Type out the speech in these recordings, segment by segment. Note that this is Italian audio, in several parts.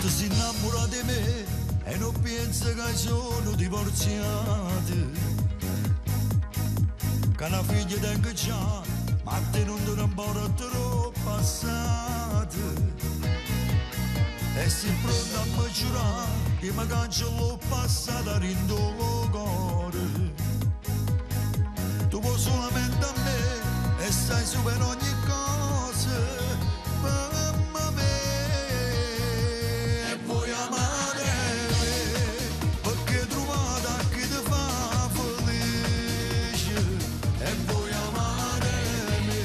tu si innamora di me e non pensa che sono divorziato. Che una figlia tengo già, ma te non ti un po' troppo passato. E sei pronto a me giurare che mi cancello passata rindo lo cuore. Tu vuoi solamente a me e stai su per ogni cosa, mamma mia. E vuoi amare me perché trovata chi ti fa felice. E vuoi amare me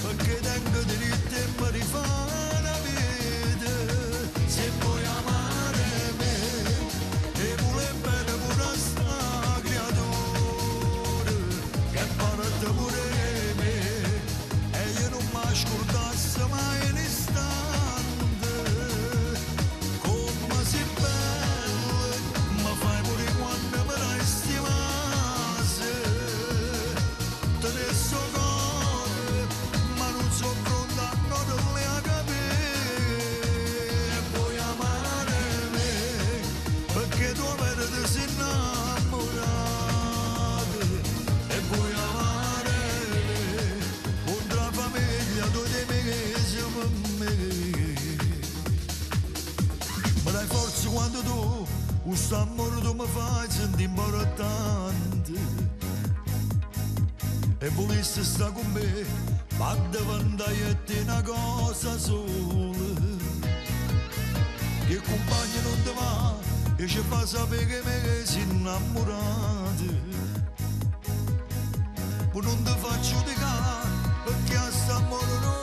perché tengo diritto e mi rifà la vita. Se vuoi amare me e vuole bene pure sta creatura che parte pure me e io non mi scordasse mai un istante. Come sei bella, ma fai pure quando me la stimasse. Te ne so cose, ma non so pronta a non le capire. E vuoi amare me perché tu meriti sei innamorato. E vuoi amare me contro la famiglia tu di me che siamo me. Ma dai forza quando tu questo amore tu mi fai sentire importante. E volessi stare con me, ma davanti a te una cosa sola. Che compagno non ti va e ci fa sapere che me sei innamorato. Ma non ti faccio giudicare perché a sta amore non